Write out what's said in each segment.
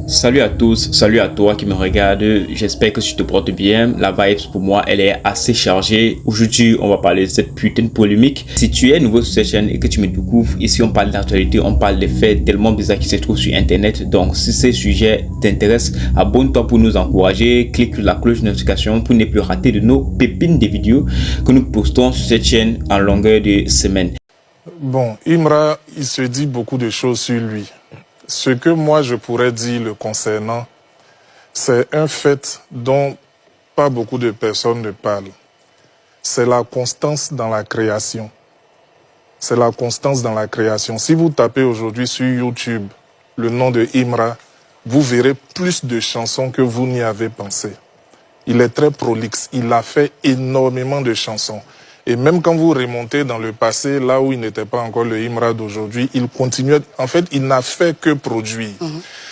Salut à tous, salut à toi qui me regarde, j'espère que tu te portes bien. La vibe pour moi elle est assez chargée. Aujourd'hui on va parler de cette putain de polémique. Si tu es nouveau sur cette chaîne et que tu me découvres, ici on parle d'actualité, on parle des faits tellement bizarres qui se trouvent sur internet. Donc si ces sujets t'intéressent, abonne-toi pour nous encourager, clique sur la cloche de notification pour ne plus rater de nos pépines des vidéos que nous postons sur cette chaîne en longueur de semaine. Bon, Imra, il se dit beaucoup de choses sur lui. Ce que moi je pourrais dire le concernant, c'est un fait dont pas beaucoup de personnes ne parlent. C'est la constance dans la création. C'est la constance dans la création. Si vous tapez aujourd'hui sur YouTube le nom de Imra, vous verrez plus de chansons que vous n'y avez pensé. Il est très prolixe, il a fait énormément de chansons. Et même quand vous remontez dans le passé, là où il n'était pas encore le Imra d'aujourd'hui, il continuait, en fait, il n'a fait que produire.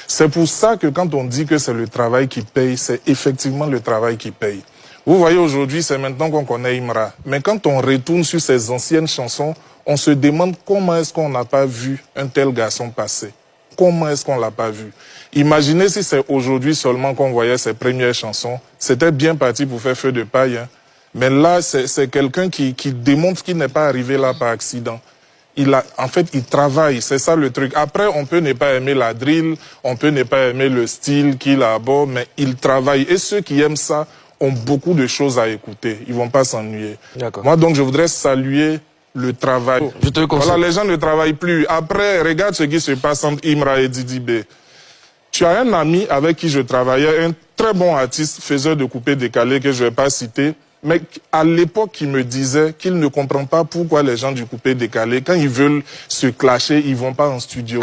C'est pour ça que quand on dit que c'est le travail qui paye, c'est effectivement le travail qui paye. Vous voyez, aujourd'hui, c'est maintenant qu'on connaît Imra. Mais quand on retourne sur ses anciennes chansons, on se demande comment est-ce qu'on n'a pas vu un tel garçon passer. Comment est-ce qu'on l'a pas vu? Imaginez si c'est aujourd'hui seulement qu'on voyait ses premières chansons. C'était bien parti pour faire feu de paille, hein. Mais là, c'est quelqu'un qui démontre qu'il n'est pas arrivé là par accident. En fait, il travaille, c'est ça le truc. Après, on peut ne pas aimer la drill, on peut ne pas aimer le style qu'il aborde, mais il travaille. Et ceux qui aiment ça ont beaucoup de choses à écouter. Ils vont pas s'ennuyer. Moi, donc, je voudrais saluer le travail. Je te conseille. Voilà, les gens ne travaillent plus. Après, regarde ce qui se passe entre Imra et Didi B. Tu as un ami avec qui je travaillais, un très bon artiste, faiseur de coupé décalé que je ne vais pas citer, mais à l'époque, il me disait qu'il ne comprend pas pourquoi les gens du coupé décalé, quand ils veulent se clasher, ils vont pas en studio.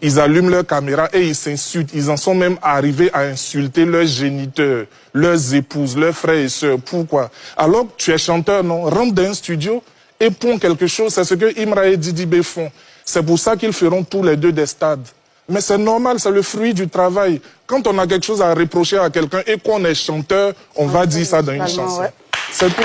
Ils allument leur caméra et ils s'insultent. Ils en sont même arrivés à insulter leurs géniteurs, leurs épouses, leurs frères et sœurs. Pourquoi? Alors que tu es chanteur, non? Rentre dans un studio et ponds quelque chose. C'est ce que Imra et Didi B font. C'est pour ça qu'ils feront tous les deux des stades. Mais c'est normal, c'est le fruit du travail. Quand on a quelque chose à reprocher à quelqu'un et qu'on est chanteur, on va dire ça dans une chanson. Ouais. C'est tout.